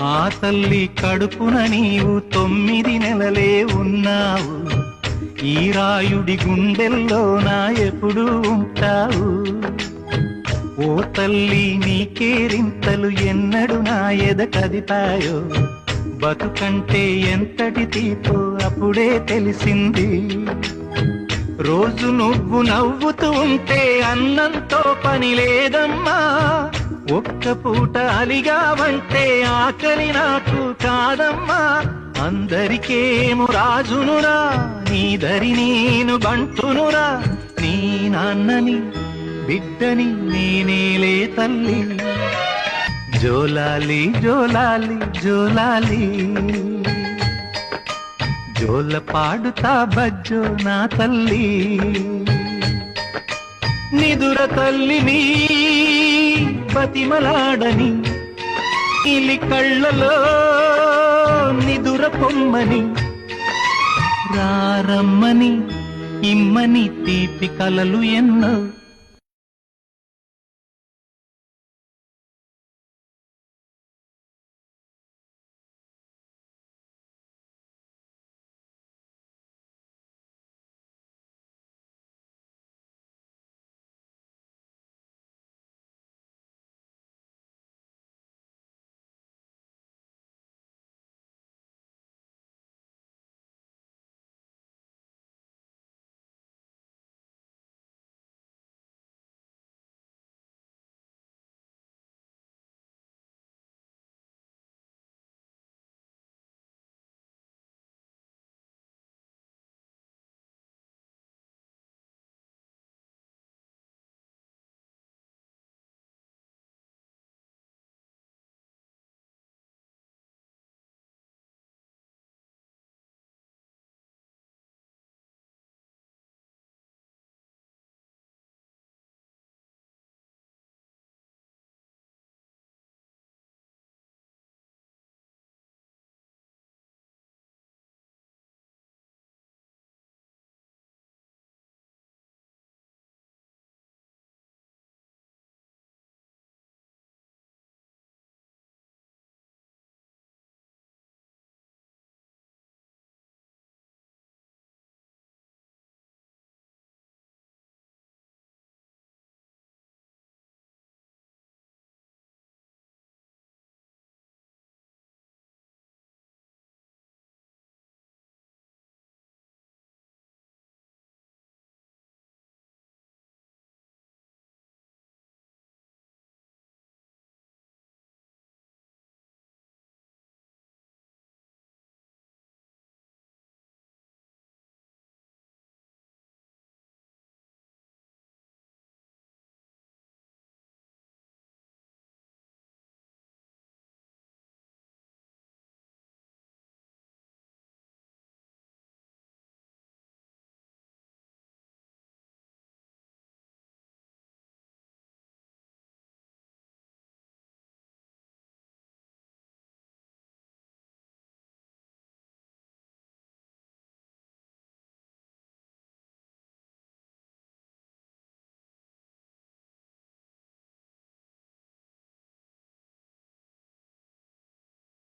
ఆ తల్లి కడుపున నీవు 9 నెలలే ఉన్నావు. ఈ రాయుడి గుండెల్లోన ఎప్పుడు ఉంటావు. ఓ తల్లి నీ కేరింతలు ఎన్నడు నా ఎద కదిపాయో. బతుకంటే ఎంతటి తీపో అప్పుడే తెలిసింది. రోజు నువ్వు నవ్వుతూ ఉంటే అన్నంతో పని లేదమ్మా. ఒక్క పూట అలిగావంటే ఆకలి నాకు కాదమ్మా. అందరికేమో రాజునురా, నీ దరి నేను బంటునురా. నీ నాన్నని బిడ్డని నేనేలే తల్లి. జోలాలి జోలాలి జోలాలి, జోల పాడుతా బజ్జో నా తల్లి. నిదుర తల్లిని బతిమలాడని, ఇలి కళ్ళలో నిదుర పొమ్మని, రారమ్మని ఇమ్మని తీపి కలలు ఎన్నో